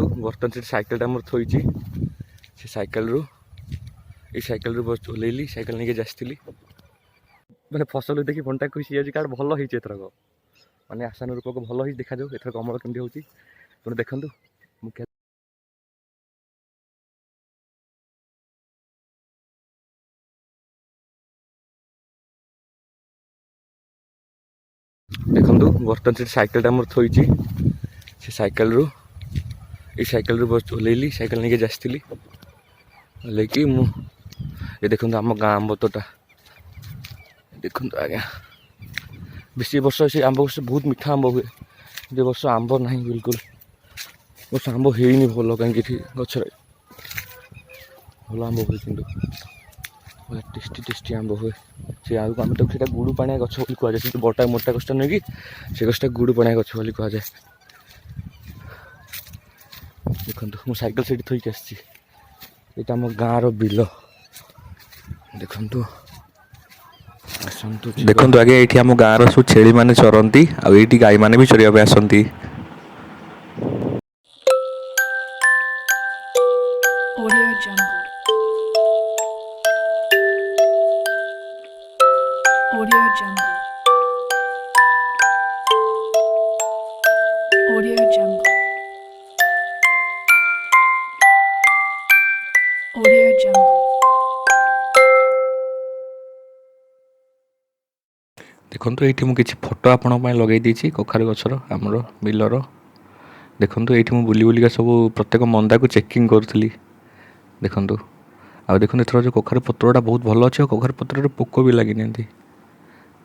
ଦେଖନ୍ତୁ ବର୍ତ୍ତମାନ ସେ ସାଇକେଲଟା ମୋର ଥୋଇଛି। ସେ ସାଇକେଲରୁ ଓହ୍ଲେଇଲି, ସାଇକେଲ ନେଇକି ଆସିଥିଲି। ମାନେ ଫସଲ ଦେଖି ମନଟା ଖୁସି ହେଇଯାଉଛି, କାରଣ ଭଲ ହେଇଛି ଏଥରକ। ମାନେ ଆଶାନୁରୂପକ ଭଲ ହେଇଛି। ଦେଖାଯାଉ ଏଥରକ ଅମଳ କେମିତି ହେଉଛି। ତେଣୁ ଦେଖନ୍ତୁ ମୁଁ ଦେଖନ୍ତୁ ବର୍ତ୍ତମାନ ସେ ସାଇକେଲଟା ମୋର ଥୋଇଛି। ସେ ସାଇକେଲରୁ ଓହ୍ଲେଇଲି, ସାଇକେଲ ନେଇକି ଆସିଥିଲି। ଓହ୍ଲେଇକି ମୁଁ ଦେଖନ୍ତୁ ଆମ ଗାଁ ଆମ୍ବ ତୋଟା ଦେଖନ୍ତୁ ଆଜ୍ଞା। ବେଶୀ ବର୍ଷ ସେ ଆମ୍ବ ଗଛ ବହୁତ ମିଠା ଆମ୍ବ ହୁଏ। ଯେ ବର୍ଷ ଆମ୍ବ ନାହିଁ ବିଲକୁଲ। ବର୍ଷ ଆମ୍ବ ହେଇନି ଭଲ, କାହିଁକି ଏଠି ଗଛରେ ଭଲ ଆମ୍ବ ହୁଏ, କିନ୍ତୁ ଟେଷ୍ଟି ଆମ୍ବ ହୁଏ। ସେ ଆଉ ଆମେ ତାକୁ ସେଇଟା ଗୁଡୁ ପାଣିଆ ଗଛ ବୋଲି କୁହାଯାଏ। କିନ୍ତୁ ମୋଟା ଗଛଟା ନୁହେଁ କି, ସେ ଗଛଟା ଗୁଡୁ ପାଣିଆ ଗଛ ବୋଲି କୁହାଯାଏ। ଦେଖନ୍ତୁ ମୁଁ ସାଇକେଲ ସେଇଠି ଥୋଇକି ଆସିଛି। ଏଇଟା ଆମ ଗାଁର ବିଲ। ଦେଖନ୍ତୁ ଆଜ୍ଞା, ଏଇଠି ଆମ ଗାଁର ସବୁ ଛେଳି ମାନେ ଚରନ୍ତି, ଆଉ ଏଇଠି ଗାଈମାନେ ବି ଚରିବା ପାଇଁ ଆସନ୍ତି। Audio Jungle. Audio Jungle. Audio Jungle. Audio Jungle. ଦେଖନ୍ତୁ ଏଇଠି ମୁଁ କିଛି ଫଟୋ ଆପଣଙ୍କ ପାଇଁ ଲଗାଇ ଦେଇଛି କଖାରୁ ଗଛର, ଆମର ବିଲର। ଦେଖନ୍ତୁ ଏଇଠି ମୁଁ ବୁଲି ବୁଲିକା ସବୁ ପ୍ରତ୍ୟେକ ମନ୍ଦାକୁ ଚେକିଂ କରୁଥିଲି। ଦେଖନ୍ତୁ ଆଉ ଦେଖନ୍ତୁ ଏଥର ଯେଉଁ କଖାରୁ ପତ୍ରଟା ବହୁତ ଭଲ ଅଛି, ଆଉ କଖାରୁ ପତ୍ରରେ ପୋକ ବି ଲାଗିନାହାନ୍ତି।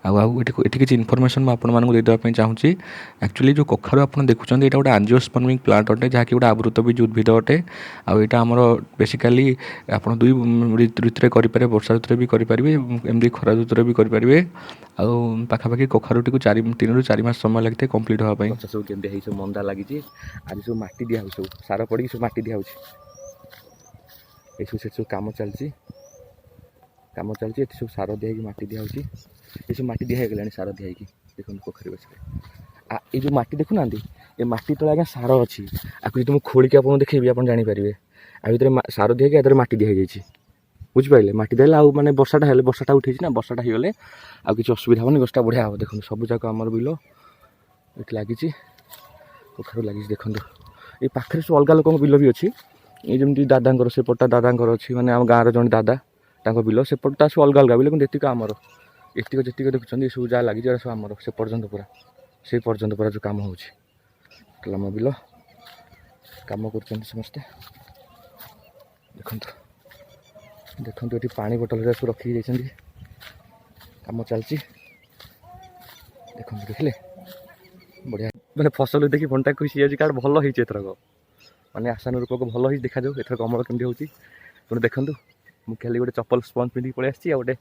ଆଉ ଏଠି କିଛି ଇନଫର୍ମେସନ୍ ମୁଁ ଆପଣମାନଙ୍କୁ ଦେଇଦେବା ପାଇଁ ଚାହୁଁଛି। ଆକ୍ଚୁଆଲି ଯେଉଁ କଖାରୁ ଆପଣ ଦେଖୁଛନ୍ତି, ଏଇଟା ଗୋଟେ ଆଞ୍ଜିଓସ୍ପର୍ମିକ୍ ପ୍ଲାଣ୍ଟ ଅଟେ, ଯାହାକି ଗୋଟେ ଆବୃତବୀଜ ଉଦ୍ଭିଦ ଅଟେ। ଆଉ ଏଇଟା ଆମର ବେସିକାଲି ଆପଣ ଦୁଇ ଋତୁରେ କରିପାରିବେ, ବର୍ଷା ଋତୁରେ ବି କରିପାରିବେ, ଏମିତି ଖରା ଋତୁରେ ବି କରିପାରିବେ। ଆଉ ପାଖାପାଖି କଖାରୁଟିକୁ 3ରୁ 4 ମାସ ସମୟ ଲାଗିଥାଏ କମ୍ପ୍ଲିଟ୍ ହେବା ପାଇଁ। ଗଛ ସବୁ କେମିତି ହେଇ ସବୁ ମନ୍ଦା ଲାଗିଛି। ଆଜି ସବୁ ମାଟି ଦିଆହେଉଛି, ସବୁ ସାର ପଡ଼ିକି ସବୁ ମାଟି ଦିଆହେଉଛି। ଏସବୁ ସେଠି ସବୁ କାମ ଚାଲିଛି। ଏଠି ସବୁ ସାର ଦିଆହେଇକି ମାଟି ଦିଆହେଉଛି। ଏସବୁ ମାଟି ଦିଆ ହେଇଗଲାଣି, ସାର ଦିଆହେଇକି। ଦେଖନ୍ତୁ କଖାରୁ ଗଛରେ ଏଇ ଯେଉଁ ମାଟି ଦେଖୁନାହାନ୍ତି, ଏ ମାଟି ତଳେ ଆଜ୍ଞା ସାର ଅଛି। ଆକୁ ଯଦି ମୁଁ ଖୋଳିକି ଆପଣଙ୍କୁ ଦେଖେଇବି, ଆପଣ ଜାଣିପାରିବେ। ଆଉ ଭିତରେ ସାର ଦିଆହେଇକି ଆ ଦେହରେ ମାଟି ଦିଆହେଇଯାଇଛି। ବୁଝିପାରିଲେ? ମାଟି ଦେଲେ ଆଉ ମାନେ ବର୍ଷାଟା ଉଠେଇଛି ନା, ବର୍ଷାଟା ହେଇଗଲେ ଆଉ କିଛି ଅସୁବିଧା ହେବନି, ଗଛଟା ବଢ଼ିଆ ହେବ। ଦେଖନ୍ତୁ ସବୁ ଯାକ ଆମର ବିଲ ଏଠି ଲାଗିଛି, କଖାରୁ ଲାଗିଛି। ଦେଖନ୍ତୁ ଏଇ ପାଖରେ ସବୁ ଅଲଗା ଲୋକଙ୍କ ବିଲ ବି ଅଛି। ଏଇ ଯେମିତି ଦାଦାଙ୍କର, ସେପଟଟା ଦାଦାଙ୍କର ଅଛି, ମାନେ ଆମ ଗାଁର ଜଣେ ଦାଦା, ତାଙ୍କ ବିଲ। ସେପଟଟା ସବୁ ଅଲଗା ବିଲ, କିନ୍ତୁ ଏତିକ ଆମର। ଯେତିକ ଦେଖୁଛନ୍ତି ଏ ସବୁ ଯାହା ଲାଗିଛି, ଏରା ସବୁ ଆମର। ସେ ପର୍ଯ୍ୟନ୍ତ ପୁରା ଯେଉଁ କାମ ହେଉଛି, ଆମ ବିଲ କାମ କରୁଛନ୍ତି ସମସ୍ତେ। ଦେଖନ୍ତୁ ଏଠି ପାଣି ବୋଟଲ ସବୁ ରଖିକି ଯାଇଛନ୍ତି, କାମ ଚାଲିଛି। ଦେଖନ୍ତୁ, ଦେଖିଲେ ବଢ଼ିଆ। ମାନେ ଫସଲ ଦେଖି ମନଟା ଖୁସି ହେଇଯାଉଛି, କାରଣ ଭଲ ହେଇଛି ଏଥରକ। ମାନେ ଆଶାନୁରୂପକ ଭଲ ହେଇଛି। ଦେଖାଯାଉ ଏଥରକ ଅମଳ କେମିତି ହେଉଛି। ତେଣୁ ଦେଖନ୍ତୁ ମୁଁ ଖାଲି ଗୋଟେ ଚପଲ ସ୍ପଞ୍ଜ ପିନ୍ଧିକି ପଳେଇ ଆସିଛି, ଆଉ ଗୋଟେ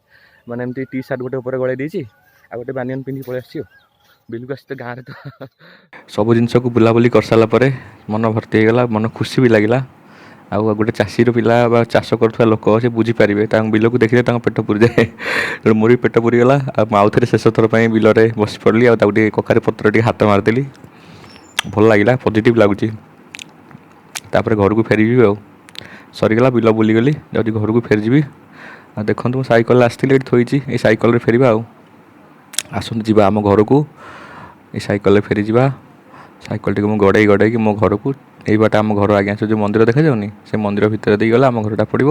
ମାନେ ଏମିତି ଟି ସାର୍ଟ ଗୋଟେ ଉପରେ ଗଳେଇ ଦେଇଛି, ଆଉ ଗୋଟେ ବାନିୟନ ପିନ୍ଧିକି ପଳେଇ ଆସିଛି। ଆଉ ବିଲକୁ ଆସିଛି ଗାଁରେ ତ ସବୁ ଜିନିଷକୁ ବୁଲାବୁଲି କରିସାରିଲା ପରେ ମନ ଭର୍ତ୍ତି ହେଇଗଲା, ମନ ଖୁସି ବି ଲାଗିଲା। ଆଉ ଗୋଟେ ଚାଷୀର ପିଲା ବା ଚାଷ କରୁଥିବା ଲୋକ ସେ ବୁଝିପାରିବେ, ତାଙ୍କ ବିଲକୁ ଦେଖିଲେ ତାଙ୍କ ପେଟ ପୁରିଯାଏ। ତେଣୁ ମୋର ବି ପେଟ ପୁରିଗଲା। ଆଉ ମୁଁ ଆଉ ଥରେ ଶେଷ ଥର ପାଇଁ ବିଲରେ ବସି ପଡ଼ିଲି, ଆଉ ତାକୁ ଟିକେ କଖାରୁ ପତ୍ର ଟିକେ ହାତ ମାରିଦେଲି। ଭଲ ଲାଗିଲା, ପଜିଟିଭ୍ ଲାଗୁଛି। ତାପରେ ଘରକୁ ଫେରିଯିବି। ଆଉ ସରିଗଲା, ବିଲ ବୁଲିଗଲି, ଯାଉଛି ଘରକୁ ଫେରିଯିବି। ଆଉ ଦେଖନ୍ତୁ ମୁଁ ସାଇକେଲରେ ଆସିଥିଲି, ଏଠି ଥୋଇଛି। ଏଇ ସାଇକେଲରେ ଫେରିବା। ଆଉ ଆସନ୍ତୁ ଯିବା ଆମ ଘରକୁ, ଏଇ ସାଇକେଲରେ ଫେରିଯିବା। ସାଇକେଲଟିକୁ ମୁଁ ଗଡ଼େଇକି ମୋ ଘରକୁ, ଏଇ ବାଟ ଆମ ଘର ଆଜ୍ଞା। ସେ ଯେଉଁ ମନ୍ଦିର ଦେଖାଯାଉନି, ସେ ମନ୍ଦିର ଭିତରେ ଦେଇ ଗଲେ ଆମ ଘରଟା ପଡ଼ିବ।